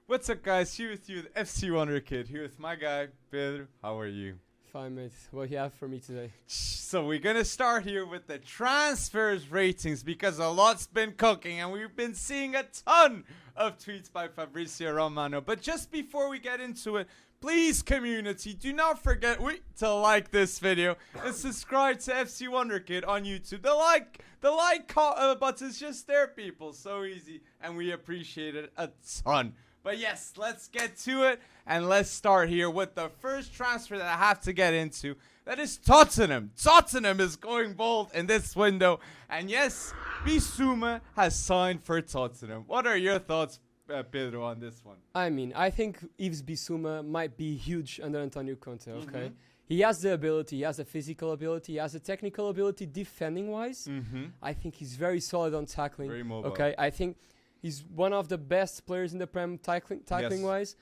What's up, guys? Here with you, the FC Wonderkid. Here with my guy, Pedro. How are you? Fine, mate. What do you have for me today? So we're going to start here with the transfers ratings because a lot's been cooking and we've been seeing a ton of tweets by Fabrizio Romano. But just before we get into it, please, community, do not forget to like this video and subscribe to FC Wonderkid on YouTube. The like button's just there, people. So easy, and we appreciate it a ton. But yes, let's get to it, and let's start here with the first transfer that I have to get into. That is Tottenham. Tottenham is going bold in this window, and yes, Bissouma has signed for Tottenham. What are your thoughts, Pedro, on this one? I mean, I think Yves Bissouma might be huge under Antonio Conte, okay? He has the ability, he has the physical ability, he has the technical ability defending-wise. I think he's very solid on tackling. Very mobile. Okay, I think he's one of the best players in the Prem tackling-wise.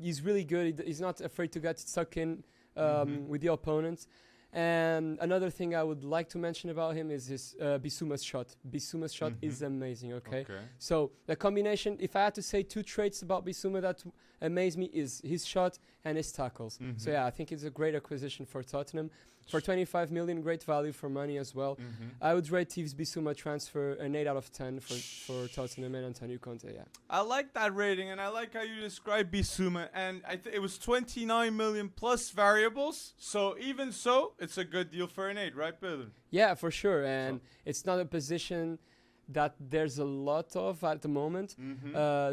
He's really good. He's not afraid to get stuck in with the opponents. And another thing I would like to mention about him is his Bissouma's shot. Bissouma's shot is amazing, okay? So the combination, if I had to say two traits about Bissouma that amaze me, is his shot and his tackles. So yeah, I think it's a great acquisition for Tottenham. For 25 million, great value for money as well. I would rate Yves Bissouma transfer an 8 out of 10 for Tottenham and Antonio Conte, yeah. I like that rating, and I like how you describe Bissouma. And it was 29 million plus variables. So even so, it's a good deal for an 8, right, Pedro? Yeah, for sure. And it's not a position that there's a lot of at the moment,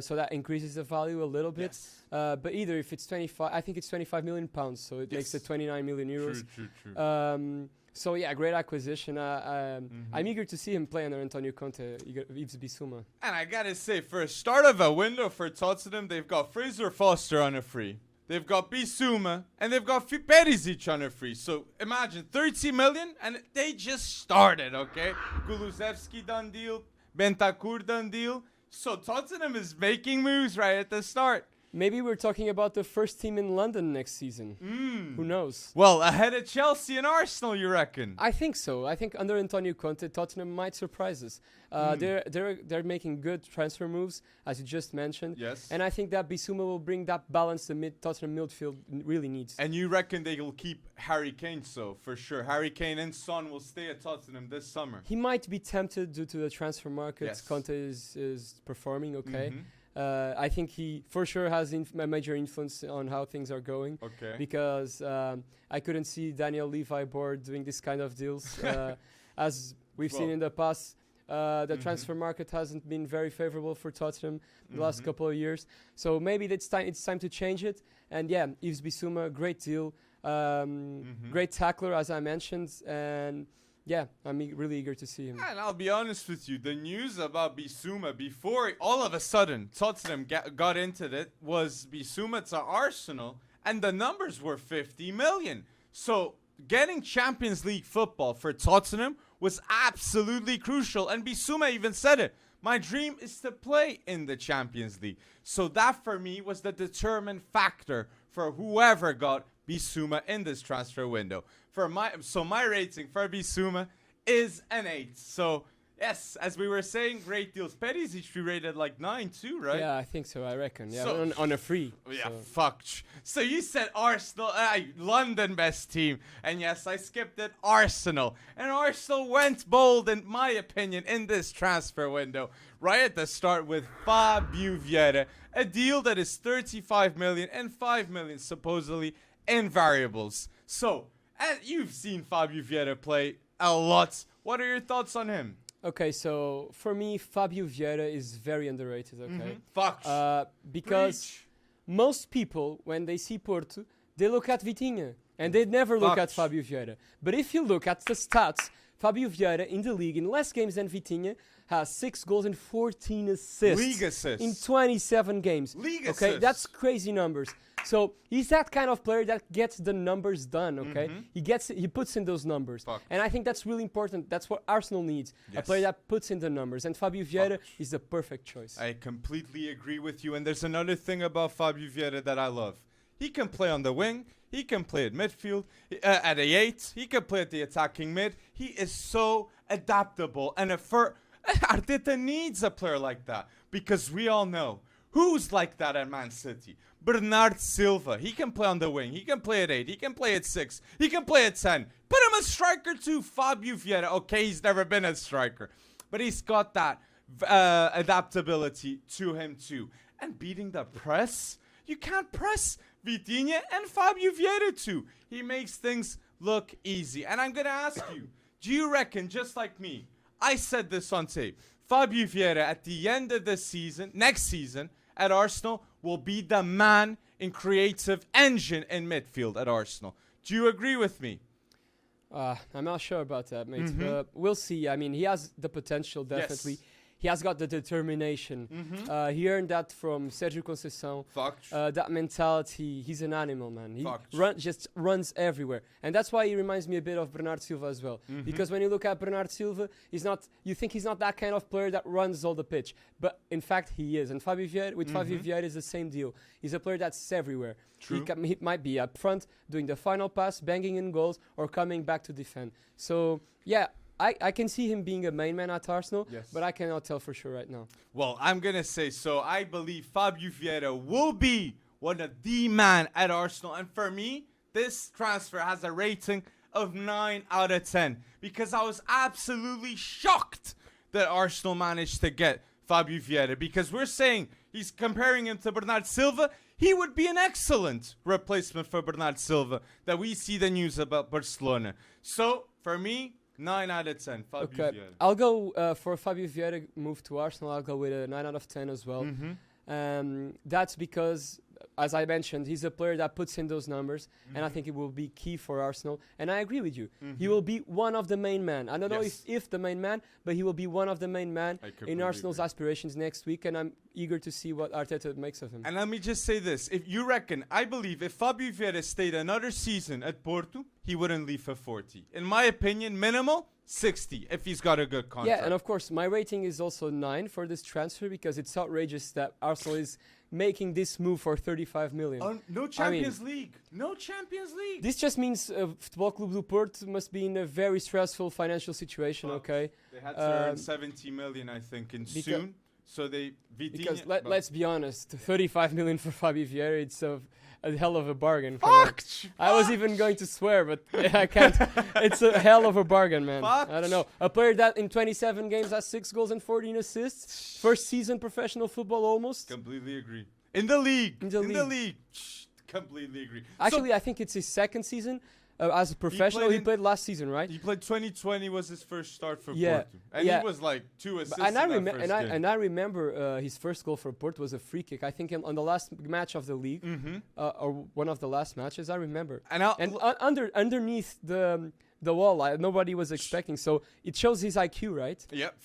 so that increases the value a little bit. But either if it's 25, I think it's 25 million pounds, so it makes it 29 million euros. True. So yeah, great acquisition. I'm eager to see him play under Antonio Conte, Yves Bissouma. And I gotta say, for a start of a window for Tottenham, they've got Fraser Foster on a free. They've got Bissouma, and they've got Perisic on a free. So imagine 30 million, and they just started, okay? Kulusevski done deal, Bentancur done deal. So Tottenham is making moves right at the start. Maybe we're talking about the first team in London next season. Who knows? Well, ahead of Chelsea and Arsenal, you reckon? I think so. I think under Antonio Conte, Tottenham might surprise us. They're making good transfer moves, as you just mentioned. Yes. And I think that Bissouma will bring that balance the Tottenham midfield really needs. And you reckon they will keep Harry Kane, so for sure. Harry Kane and Son will stay at Tottenham this summer. He might be tempted due to the transfer market. Yes. Conte is performing okay. I think he for sure has a major influence on how things are going. Okay. Because I couldn't see Daniel Levy board doing this kind of deals. As we've seen in the past, the transfer market hasn't been very favorable for Tottenham the last couple of years. So maybe it's time to change it. And yeah, Yves Bissouma, great deal. Great tackler, as I mentioned. And yeah, I'm really eager to see him. And I'll be honest with you, the news about Bissouma before all of a sudden Tottenham got into it was Bissouma to Arsenal, and the numbers were 50 million. So getting Champions League football for Tottenham was absolutely crucial, and Bissouma even said it. My dream is to play in the Champions League. So that for me was the determined factor for whoever got Bissouma in this transfer window. My rating for Bissouma is an 8. So yes, as we were saying, great deals. Perisic we rated like 9 too, right? Yeah, I think so. I reckon. Yeah, so, on a free. Yeah, so. Fuck. So you said Arsenal, London best team, and yes, I skipped it. Arsenal, and Arsenal went bold, in my opinion, in this transfer window. Right at the start with Fabio Vieira, a deal that is 35 million and 5 million supposedly in variables. So, and you've seen Fabio Vieira play a lot. What are your thoughts on him? Okay, so for me, Fabio Vieira is very underrated, okay? Because most people, when they see Porto, they look at Vitinha, and they never look at Fabio Vieira. But if you look at the stats, Fabio Vieira in the league, in less games than Vitinha, has 6 goals and 14 assists. League assists. In 27 games. League okay, assists. That's crazy numbers. So he's that kind of player that gets the numbers done, okay? He puts in those numbers. And I think that's really important. That's what Arsenal needs. A player that puts in the numbers. And Fabio Vieira is the perfect choice. I completely agree with you. And there's another thing about Fabio Vieira that I love. He can play on the wing. He can play at midfield, at a 8. He can play at the attacking mid. He is so adaptable. And Arteta needs a player like that because we all know who's like that at Man City. Bernard Silva. He can play on the wing. He can play at 8. He can play at 6. He can play at 10. Put him a striker too. Fabio Vieira. Okay, he's never been a striker, but he's got that adaptability to him too. And beating the press, you can't press Vitinha and Fabio Vieira too. He makes things look easy. And I'm going to ask you, do you reckon, just like me, I said this on tape, Fabio Vieira at the end of the season, next season at Arsenal, will be the man in creative engine in midfield at Arsenal. Do you agree with me? I'm not sure about that, mate. But we'll see. I mean, he has the potential, definitely. Yes. He has got the determination. He earned that from Sergio Conceição. That mentality, he's an animal, man. He just runs everywhere. And that's why he reminds me a bit of Bernard Silva as well. Because when you look at Bernard Silva, you think he's not that kind of player that runs all the pitch. But in fact, he is. And Fabio Vieira is the same deal. He's a player that's everywhere. He might be up front, doing the final pass, banging in goals, or coming back to defend. So, yeah. I can see him being a main man at Arsenal, but I cannot tell for sure right now. Well, I'm going to say so. I believe Fabio Vieira will be one of the man at Arsenal. And for me, this transfer has a rating of 9 out of 10 because I was absolutely shocked that Arsenal managed to get Fabio Vieira because we're saying he's comparing him to Bernard Silva. He would be an excellent replacement for Bernard Silva that we see the news about Barcelona. So, for me, 9 out of 10. Fabio Vieira. I'll go for Fabio Vieira move to Arsenal. I'll go with a 9 out of 10 as well. That's because, as I mentioned, he's a player that puts in those numbers, and I think it will be key for Arsenal. And I agree with you. He will be one of the main men. I don't know if the main man, but he will be one of the main men in Arsenal's aspirations next week, and I'm eager to see what Arteta makes of him. And let me just say this. If you reckon, I believe if Fabio Vieira stayed another season at Porto, he wouldn't leave for 40. In my opinion, minimal 60 if he's got a good contract. Yeah, and of course, my rating is also 9 for this transfer because it's outrageous that Arsenal is making this move for 35 million. No Champions League. No Champions League. This just means Futebol Clube do Porto must be in a very stressful financial situation, okay? They had to earn 70 million, I think, soon. So because let's be honest, 35 million for Fabio Vieira, it's a hell of a bargain. I was even going to swear, but I can't. It's a hell of a bargain, man. I don't know. A player that in 27 games has 6 goals and 14 assists. First season professional football almost. Completely agree. In the league. Completely agree. Actually, I think it's his second season. As a professional, he played last season, right? He played 2020 was his first start for Porto. And he was like 2 assists and I remember his first goal for Porto was a free kick. I think on the last match of the league, or one of the last matches, I remember. And underneath the wall, nobody was expecting. So it shows his IQ, right? Yep,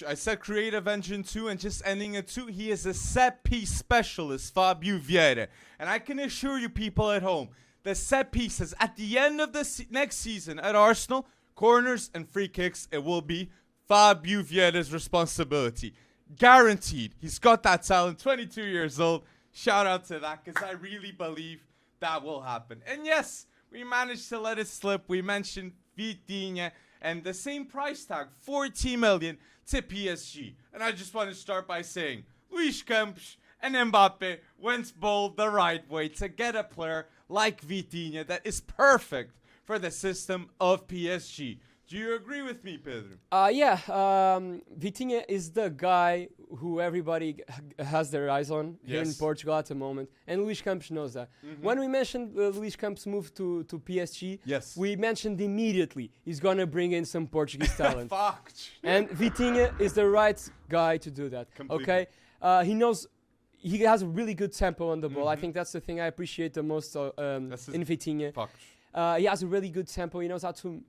I said creative engine 2 and just ending at 2. He is a set-piece specialist, Fabio Vieira. And I can assure you people at home, the set pieces at the end of the next season at Arsenal, corners and free kicks, it will be Fabio Vieira's responsibility. Guaranteed. He's got that talent, 22 years old. Shout out to that because I really believe that will happen. And yes, we managed to let it slip. We mentioned Vitinha and the same price tag, 40 million to PSG. And I just want to start by saying, Luis Campos and Mbappe went bold the right way to get a player like Vitinha that is perfect for the system of PSG. Do you agree with me, Pedro? Yeah. Vitinha is the guy who everybody has their eyes on here in Portugal at the moment. And Luis Campos knows that. When we mentioned Luis Campos' move to PSG, we mentioned immediately he's going to bring in some Portuguese talent. And Vitinha is the right guy to do that. Okay? He knows... He has a really good tempo on the ball. I think that's the thing I appreciate the most in Vitinha. He has a really good tempo. He knows how to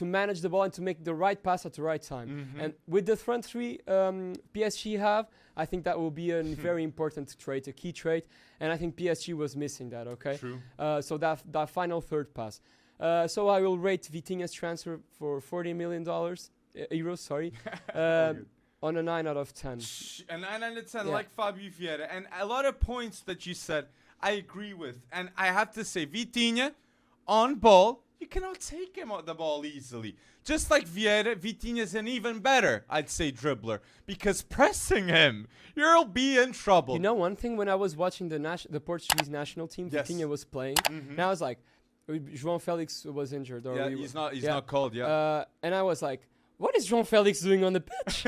manage the ball and to make the right pass at the right time. And with the front three PSG have, I think that will be a very important trait, a key trait. And I think PSG was missing that, okay? True. So that final third pass. So I will rate Vitinha's transfer for $40 million, euros, sorry. On a 9 out of 10. A 9 out of 10, like Fabio Vieira. And a lot of points that you said, I agree with. And I have to say, Vitinha, on ball, you cannot take him out the ball easily. Just like Vieira, Vitinha's an even better, I'd say, dribbler. Because pressing him, you'll be in trouble. You know one thing, when I was watching the Portuguese national team, Yes. Vitinha was playing, and I was like, João Felix was injured. Or Yeah, he's not called, yeah. And I was like, what is João Felix doing on the pitch?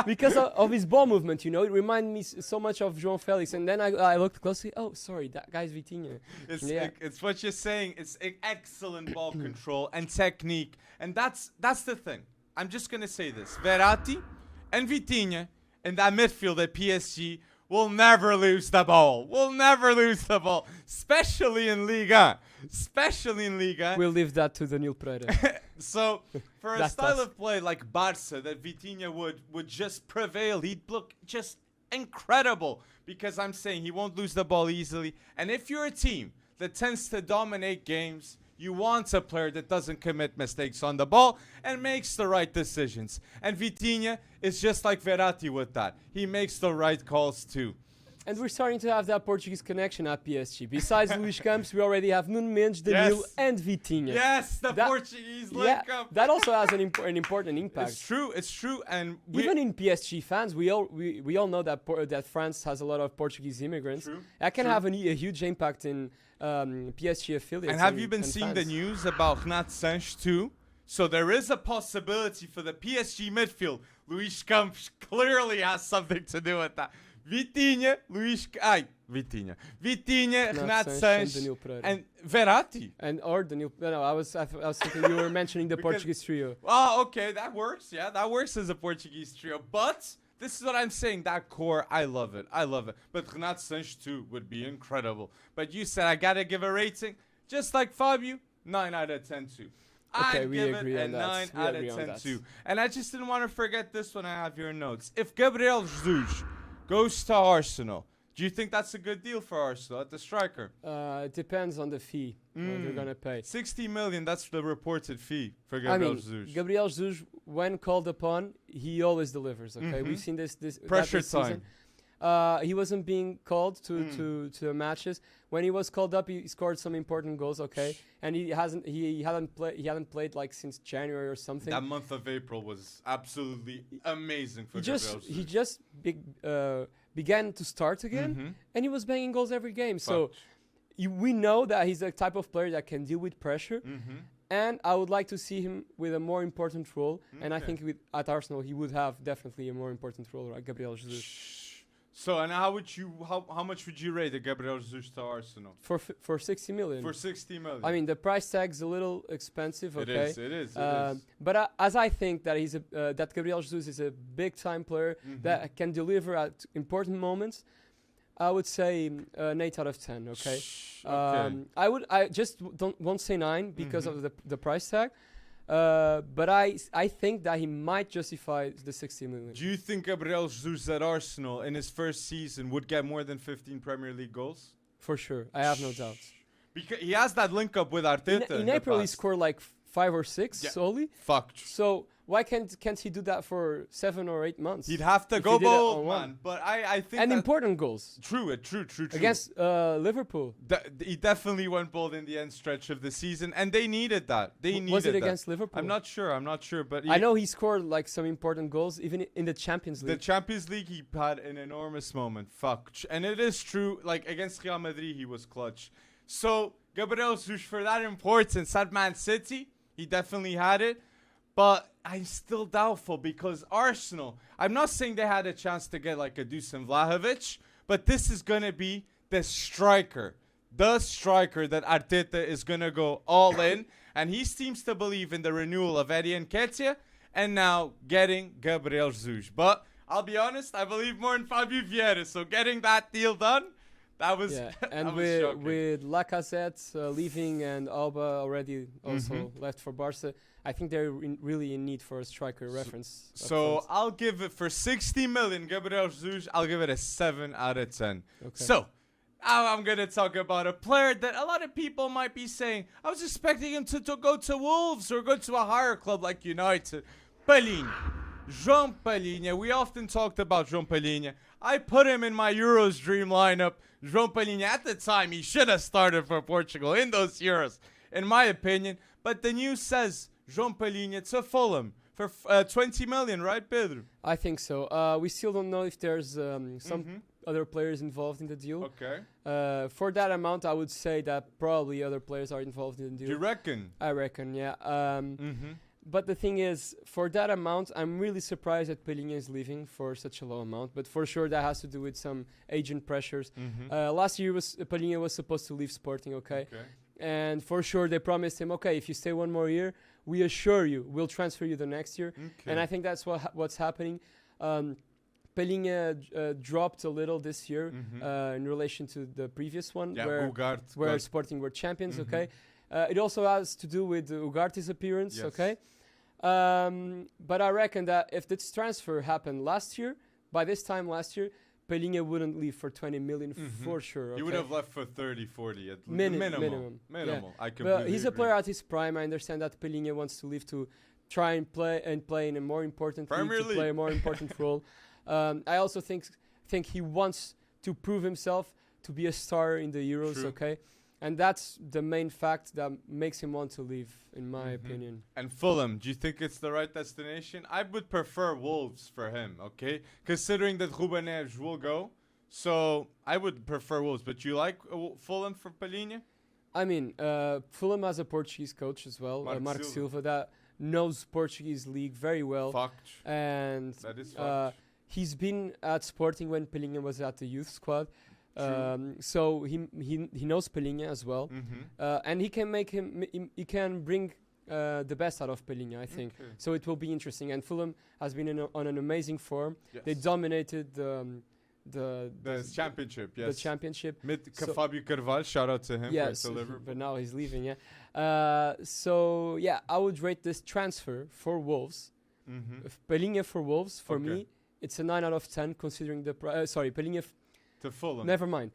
Because of his ball movement, it reminded me so much of João Felix. And then I looked closely. Oh, sorry, that guy's Vitinha. It's what you're saying. It's excellent ball control and technique. And that's the thing. I'm just going to say this. Verratti and Vitinha in that midfield at PSG will never lose the ball. Will never lose the ball. Especially in Liga. We'll leave that to Daniel Pereira. So, for a style of play like Barca, that Vitinha would just prevail. He'd look just incredible. Because I'm saying he won't lose the ball easily. And if you're a team that tends to dominate games, you want a player that doesn't commit mistakes on the ball and makes the right decisions. And Vitinha is just like Verratti with that. He makes the right calls too. And we're starting to have that Portuguese connection at PSG. Besides Luis Campos, we already have Nuno Mendes, Danilo, and Vitinha. Yes, the Portuguese link up. That also has an important impact. It's true. And even in PSG fans, we all know that France has a lot of Portuguese immigrants. True. That can have a huge impact in PSG affiliates. And have you been seeing the news about Renato Sanches too? So there is a possibility for the PSG midfield. Luis Campos clearly has something to do with that. Vitinha, Vitinha, Renato Sanches, and Verratti. Or Danilo. No, I was thinking you were mentioning the Portuguese trio. Oh, okay, that works. Yeah, that works as a Portuguese trio. But this is what I'm saying. That core, I love it. But Renato Sanches too would be incredible. But you said I gotta give a rating, just like Fabio, 9 out of 10 too. Okay, I'd we give agree it a on 9 that. out of 10 too. And I just didn't want to forget this one. I have your notes. If Gabriel Jesus goes to Arsenal, do you think that's a good deal for Arsenal at the striker? It depends on the fee they're going to pay. 60 million, that's the reported fee for Gabriel Jesus. Gabriel Jesus, when called upon, he always delivers, okay? We've seen this pressure this time. Season. He wasn't being called to matches. When he was called up, he scored some important goals, okay? And he hadn't played like since January or something. That month of April was absolutely amazing for Gabriel Jesus. He just began to start again, and he was banging goals every game. So we know that he's the type of player that can deal with pressure. And I would like to see him with a more important role. And I think at Arsenal, he would have definitely a more important role, right? Gabriel Jesus. So, and how much would you rate the Gabriel Jesus to Arsenal? For 60 million. For 60 million. I mean, the price tag's a little expensive, okay? It is. But as I think that that Gabriel Jesus is a big-time player that can deliver at important moments, I would say an 8 out of 10, okay? I just won't say 9 because of the price tag. But I think that he might justify the 60 million. Do you think Gabriel Jesus at Arsenal in his first season would get more than 15 Premier League goals? For sure. I have no doubts. Because he has that link up with Arteta. In April, he scored like 5 or 6 solely. Fucked. So why can't he do that for 7 or 8 months? He'd have to go bold, man. But I think and important goals. True. Against Liverpool. He definitely went bold in the end stretch of the season, and they needed that. Was it against Liverpool? I'm not sure, but I know he scored like some important goals, even in the Champions League. The Champions League, he had an enormous moment. And it is true, like against Real Madrid, he was clutch. So Gabriel Jesus, for that importance at Man City, he definitely had it. But I'm still doubtful because Arsenal, I'm not saying they had a chance to get like a Dusan Vlahovic, but this is going to be the striker that Arteta is going to go all in. And he seems to believe in the renewal of Eddie Nketiah and now getting Gabriel Jesus. But I'll be honest, I believe more in Fabio Vieira. So getting that deal done, that was and with Lacazette leaving and Alba already also left for Barca, I think they're really in need for a striker reference. So I'll give it for 60 million, Gabriel Jesus, I'll give it a 7 out of 10. Okay. So now I'm going to talk about a player that a lot of people might be saying, I was expecting him to go to Wolves or go to a higher club like United. Palhinha. João Palhinha. We often talked about João Palhinha. I put him in my Euros dream lineup. João Palhinha, at the time, he should have started for Portugal in those Euros, in my opinion. But the news says João Palhinha to Fulham for 20 million, right, Pedro? I think so. We still don't know if there's some other players involved in the deal. Okay. For that amount, I would say that probably other players are involved in the deal. Do you reckon? I reckon, yeah. But the thing is, for that amount, I'm really surprised that Palhinha is leaving for such a low amount. But for sure, that has to do with some agent pressures. Last year, Palhinha was supposed to leave Sporting, okay? And for sure, they promised him, okay, if you stay one more year, we assure you, we'll transfer you the next year. And I think that's what's happening. Palhinha dropped a little this year in relation to the previous one, where Sporting were champions, okay? It also has to do with Ugarte's appearance, okay? But I reckon that if this transfer happened last year, by this time last year, Palhinha wouldn't leave for 20 million for sure. Okay? You would have left for 30, 40 at minimum. Yeah. I But he's a player at his prime. I understand that Palhinha wants to leave to try and play in a more important league, to play a more important role. I also think he wants to prove himself to be a star in the Euros, okay? And that's the main fact that makes him want to leave, in my opinion. And Fulham, do you think it's the right destination? I would prefer Wolves for him, okay? Considering that Ruben Neves will go. So I would prefer Wolves. But you like Fulham for Palhinha? I mean, Fulham has a Portuguese coach as well, Marco Silva, that knows Portuguese league very well. And that is he's been at Sporting when Palhinha was at the youth squad. So he knows Palhinha as well, and he can bring the best out of Palhinha, I think. So it will be interesting. And Fulham has been on an amazing form. They dominated the championship. The championship. Fabio Carvalho, shout out to him. Yes, but now he's leaving. Yeah. So yeah, I would rate this transfer for Wolves. Palhinha for Wolves for me, it's a 9 out of 10 considering the Palhinha. To Fulham. Never mind.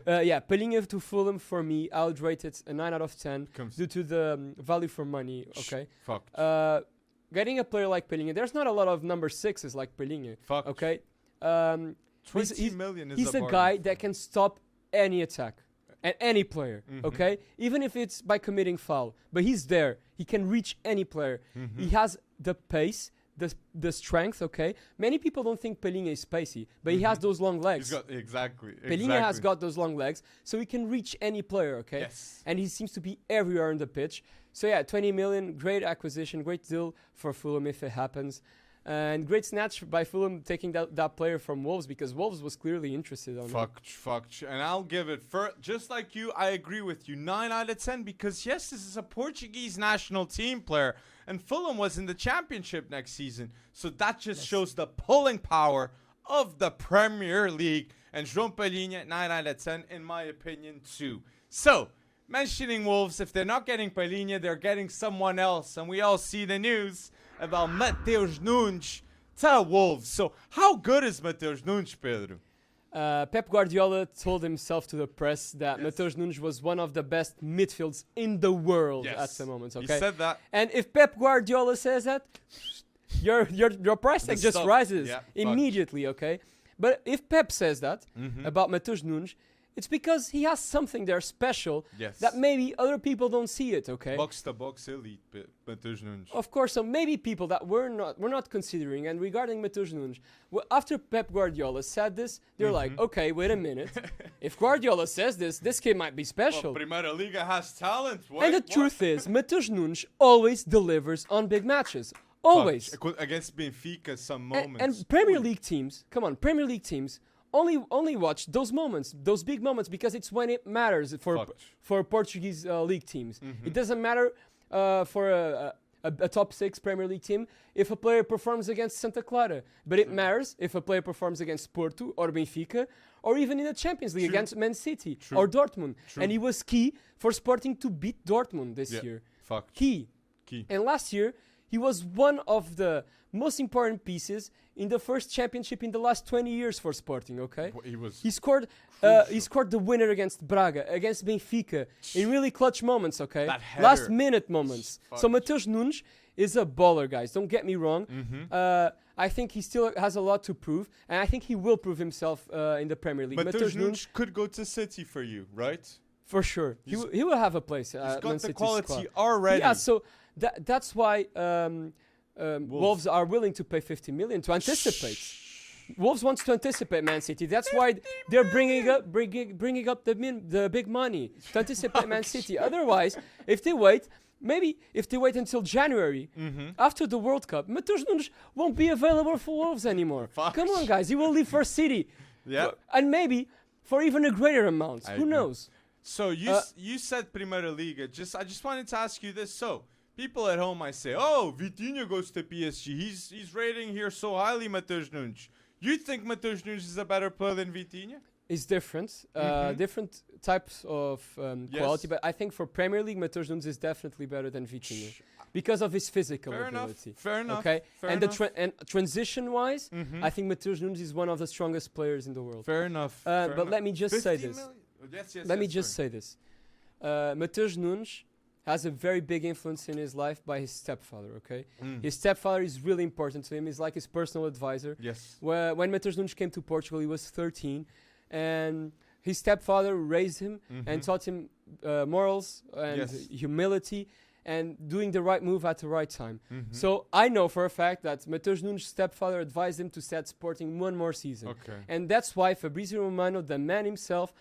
Palhinha to Fulham for me, I would rate it a 9 out of 10 due to the value for money. Okay. Getting a player like Palhinha, there's not a lot of number 6s like Palhinha. Okay. 20 million is he's a guy that can stop any attack and any player. Okay. Even if it's by committing foul, but he's there. He can reach any player. He has the pace. The strength, okay? Many people don't think Palhinha is spacey, but he has those long legs. Palhinha has got those long legs, so he can reach any player, okay? Yes. And he seems to be everywhere on the pitch. So yeah, 20 million, great acquisition, great deal for Fulham if it happens. And great snatch by Fulham taking that player from Wolves, because Wolves was clearly interested on him. And I'll give it, just like you, I agree with you, 9 out of 10, because yes, this is a Portuguese national team player, and Fulham was in the championship next season. So that just shows the pulling power of the Premier League. And João Palhinha, 9 out of 10, in my opinion, too. So, mentioning Wolves, if they're not getting Palhinha, they're getting someone else. And we all see the news about Matheus Nunes to Wolves. So, how good is Matheus Nunes, Pedro? Pep Guardiola told himself to the press that Matheus Nunes was one of the best midfields in the world at the moment. Okay, he said that. And if Pep Guardiola says that, your price tag just rises immediately. Okay, but if Pep says that about Matheus Nunes, it's because he has something there special that maybe other people don't see it, okay? Box to box elite, Matheus Nunes. Of course, so maybe people that we're not considering. And regarding Matheus Nunes, after Pep Guardiola said this, they're like, okay, wait a minute. If Guardiola says this kid might be special. Well, Primeira Liga has talent. And the truth is, Matheus Nunes always delivers on big matches. Always. Against Benfica, some moments. And Premier League teams, come on, Premier League teams, only watch those moments, those big moments, because it's when it matters for Portuguese league teams. It doesn't matter for a top 6 Premier League team if a player performs against Santa Clara, but it matters if a player performs against Porto or Benfica, or even in the Champions League against Man City or Dortmund. And he was key for Sporting to beat Dortmund this year. Key. And last year, he was one of the most important pieces in the first championship in the last 20 years for Sporting, okay? He scored the winner against Braga, against Benfica, in really clutch moments, okay? Last minute moments. So Matheus Nunes is a baller, guys. Don't get me wrong. I think he still has a lot to prove, and I think he will prove himself in the Premier League. Matheus Nunes could go to City for you, right? For sure. He will have a place. He's got Man the City's quality squad. already. Yeah, so that's why Wolves are willing to pay 50 million to anticipate. Wolves wants to anticipate Man City. That's why they're bringing up the big money to anticipate Man City. Otherwise, if they wait until January after the World Cup, Matheus Nunes won't be available for Wolves anymore. Come on, guys, he will leave for City. Yeah, and maybe for even a greater amount. Who knows? So you said Primeira Liga. I just wanted to ask you this. So people at home might say, "Oh, Vitinha goes to PSG. He's rating here so highly, Matheus Nunes." You think Matheus Nunes is a better player than Vitinha? It's different. Different types of quality, but I think for Premier League, Matheus Nunes is definitely better than Vitinha because of his physical ability. Fair enough. Okay, Fair and enough. and transition-wise, I think Matheus Nunes is one of the strongest players in the world. Fair enough. But let me just say 50 this. million? Yes, Let me just say this. Matheus Nunes has a very big influence in his life by his stepfather, okay? His stepfather is really important to him. He's like his personal advisor. Yes. When Matheus Nunes came to Portugal, he was 13. And his stepfather raised him and taught him morals and humility and doing the right move at the right time. So I know for a fact that Matheus Nunes' stepfather advised him to set Sporting one more season. Okay. And that's why Fabrizio Romano, the man himself,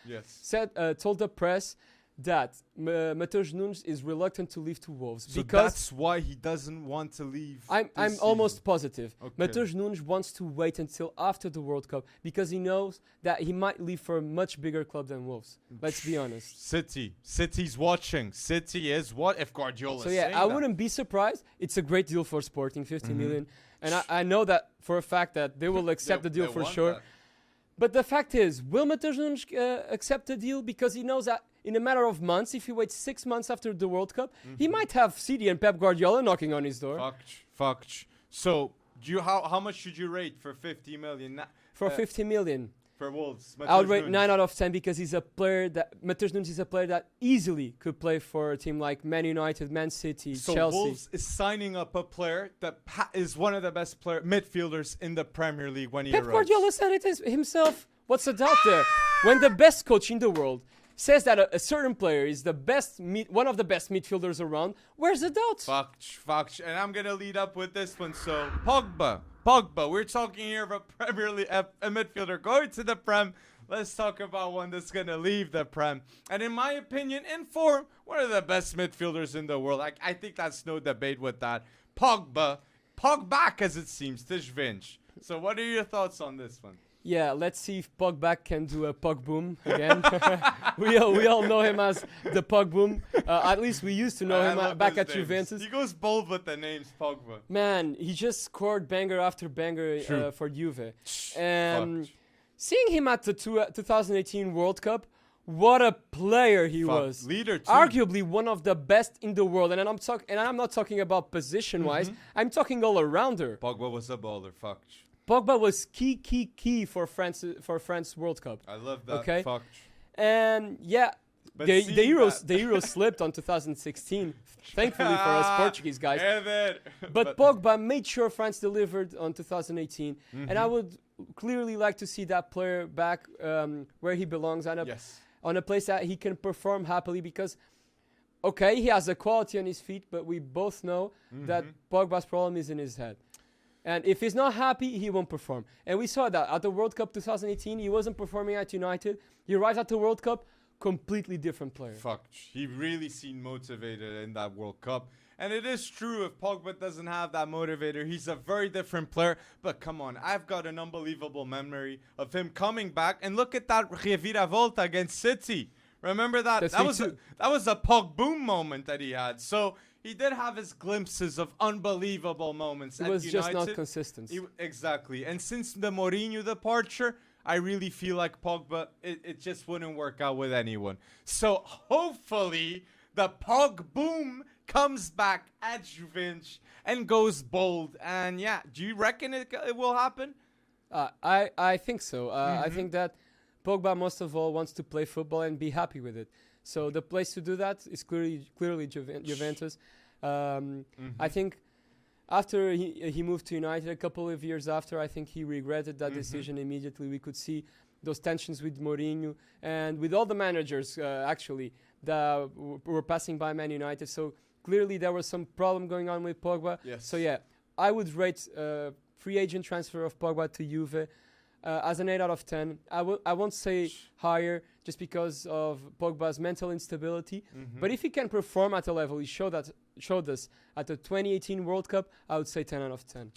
told the press that Matheus Nunes is reluctant to leave to Wolves. So because that's why he doesn't want to leave. I'm this almost season. positive. Okay. Matheus Nunes wants to wait until after the World Cup because he knows that he might leave for a much bigger club than Wolves. Let's be honest. City's watching. City is what if Guardiola. So yeah, I wouldn't be surprised. It's a great deal for Sporting, 50 million, and I know that for a fact that they will accept the deal for sure. That. But the fact is, will Matheus Nunes accept the deal because he knows that in a matter of months, if he waits 6 months after the World Cup, he might have City and Pep Guardiola knocking on his door. Fuck. So, how much should you rate for 50 million? For 50 million. For Wolves, I would rate 9 out of 10 because he's a player that Matheus Nunes is a player that easily could play for a team like Man United, Man City, so Chelsea. Wolves is signing up a player that is one of the best midfielders in the Premier League when he Pep arrives. Guardiola said it himself. What's the doubt there? When the best coach in the world says that a certain player is the best one of the best midfielders around, where's the doubt? Fuck. And I'm gonna lead up with this one. So Pogba. We're talking here of a Premier League a midfielder going to the Prem. Let's talk about one that's gonna leave the Prem. And in my opinion, in form, one of the best midfielders in the world. I think that's no debate with that. Pogba, as it seems, to Juventus. So what are your thoughts on this one? Yeah, let's see if Pogba can do a Pog boom again. we all know him as the Pog boom. At least we used to know him back at Juventus. He goes bold with the names, Pogba. Man, he just scored banger after banger for Juve. And seeing him at the 2018 World Cup, what a player he was. Leader too. Arguably one of the best in the world. And I'm not talking about position-wise. I'm talking all arounder. Pogba was a baller. Fuck. Pogba was key for France World Cup. I love that. Okay, Fuck. And yeah, the Euros slipped on 2016. Thankfully for us Portuguese guys. But Pogba made sure France delivered on 2018, and I would clearly like to see that player back where he belongs on a place that he can perform happily because. Okay, he has the quality on his feet, but we both know that Pogba's problem is in his head. And if he's not happy, he won't perform. And we saw that at the World Cup 2018. He wasn't performing at United. He arrived at the World Cup, completely different player. Fuck. He really seemed motivated in that World Cup. And it is true, if Pogba doesn't have that motivator, he's a very different player. But come on, I've got an unbelievable memory of him coming back. And look at that reviravolta against City. Remember that? That was a Pog boom moment that he had. So he did have his glimpses of unbelievable moments at United. He was just not consistent. Exactly. And since the Mourinho departure, I really feel like Pogba, it just wouldn't work out with anyone. So hopefully the Pog boom comes back at Juventus and goes bold. And yeah, do you reckon it will happen? I think so. I think that Pogba most of all wants to play football and be happy with it. So the place to do that is clearly Juventus. I think after he moved to United a couple of years after, I think he regretted that decision immediately. We could see those tensions with Mourinho and with all the managers actually that were passing by Man United. So clearly there was some problem going on with Pogba. Yes. So yeah, I would rate free agent transfer of Pogba to Juve as an 8 out of 10. I won't say higher just because of Pogba's mental instability. But if he can perform at a level he showed us at the 2018 World Cup, I would say 10 out of 10.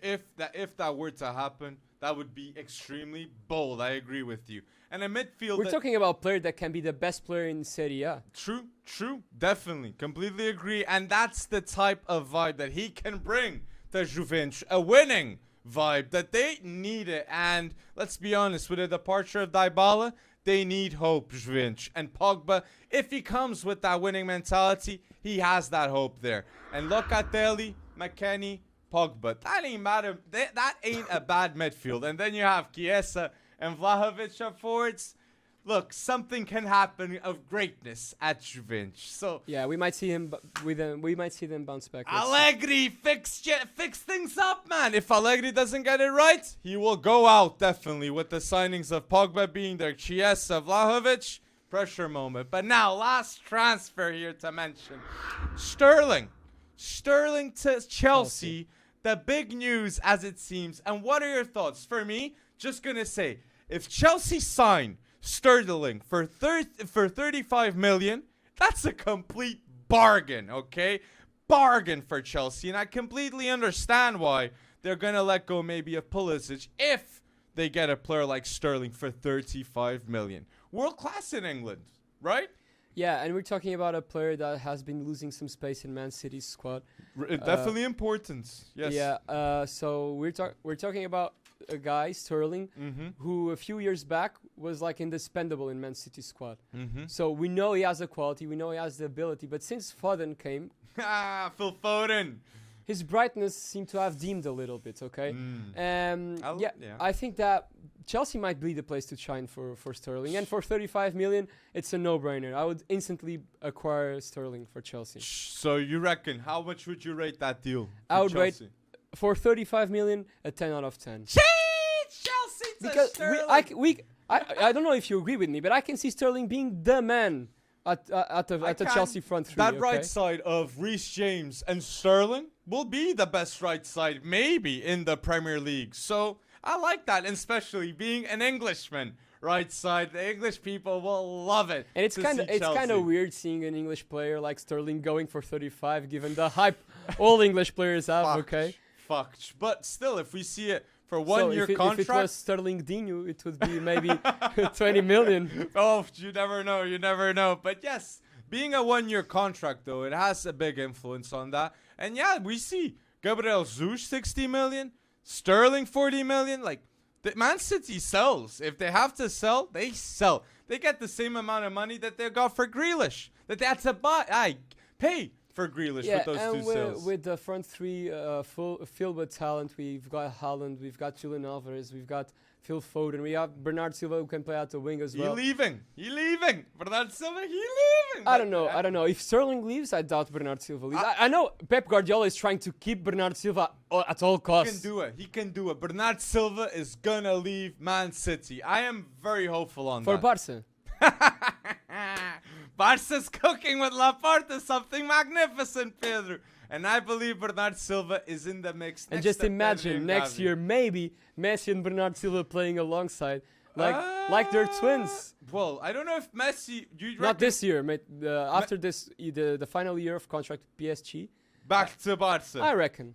If that were to happen, that would be extremely bold. I agree with you. And a midfield. We're talking about a player that can be the best player in Serie A. True. Definitely. Completely agree. And that's the type of vibe that he can bring to Juventus. A winning vibe that they need it. And let's be honest, with the departure of Dybala, they need hope, Juventus. And Pogba, if he comes with that winning mentality, he has that hope there. And Locatelli, McKennie, Pogba. That ain't matter. That ain't a bad midfield. And then you have Chiesa and Vlahovic up forwards. Look, something can happen of greatness at Juventus. So yeah, we might see him we might see them bounce back. Allegri fix things up, man. If Allegri doesn't get it right, he will go out definitely with the signings of Pogba being there, Chiesa, Vlahovic. Pressure moment. But now, last transfer here to mention. Sterling to Chelsea. The big news as it seems. And what are your thoughts? For me, just going to say, if Chelsea sign Sterling for 35 million, that's a complete bargain, okay? Bargain for Chelsea. And I completely understand why they're going to let go maybe of Pulisic if they get a player like Sterling for 35 million. World class in England, right? Yeah, and we're talking about a player that has been losing some space in Man City's squad. Definitely important. Yes. Yeah. So we're talking about a guy, Sterling, who a few years back was like indispensable in Man City's squad. So we know he has the quality, we know he has the ability, but since Foden came, Phil Foden, his brightness seemed to have dimmed a little bit. Okay. I think that Chelsea might be the place to shine for Sterling, and for 35 million, it's a no-brainer. I would instantly acquire Sterling for Chelsea. So you reckon, how much would you rate that deal? I would rate for 35 million a 10 out of 10. Chelsea to because Sterling. I don't know if you agree with me, but I can see Sterling being the man at the Chelsea front three. That right side of Reece James and Sterling will be the best right side maybe in the Premier League. So I like that, and especially being an Englishman, right side. The English people will love it. And it's kind of weird seeing an English player like Sterling going for 35, given the hype all English players have. Okay. But still, if we see it for 1 year contract, if it was Sterling Dino, it would be maybe 20 million. Oh, you never know. But yes, being a 1 year contract though, it has a big influence on that. And yeah, we see Gabriel Jesus 60 million. Sterling 40 million. Like, the Man City sells. If they have to sell, they sell. They get the same amount of money that they got for Grealish. That they had to buy. I pay for Grealish with those two sales. With the front three filled with talent, we've got Haaland, we've got Julian Alvarez, we've got Phil Foden, we have Bernard Silva who can play out the wing as well. He leaving. Bernard Silva, he leaving. I don't know. If Sterling leaves, I doubt Bernard Silva leaves. I know Pep Guardiola is trying to keep Bernard Silva at all costs. He can do it. Bernard Silva is gonna leave Man City. I am very hopeful on that. For Barca. Barca's cooking with Laporta, something magnificent, Pedro. And I believe Bernard Silva is in the mix. And just imagine next year, maybe Messi and Bernard Silva playing alongside, like they're twins. Well, I don't know if Messi. Not this year, mate. After the final year of contract PSG. Back to Barca. I reckon.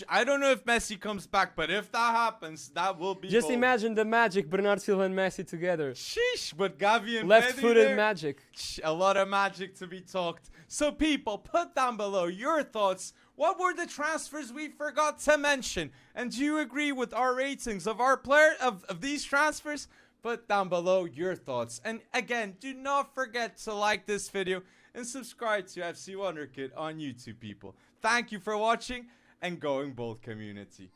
I don't know if Messi comes back, but if that happens, that will be just bold. Imagine the magic, Bernard Silva and Messi together. Sheesh, but Gavi and left-footed magic. A lot of magic to be talked. So people, put down below your thoughts. What were the transfers we forgot to mention? And do you agree with our ratings of our player of these transfers? Put down below your thoughts. And again, do not forget to like this video and subscribe to FC Wonderkid on YouTube, people. Thank you for watching and going bold, community.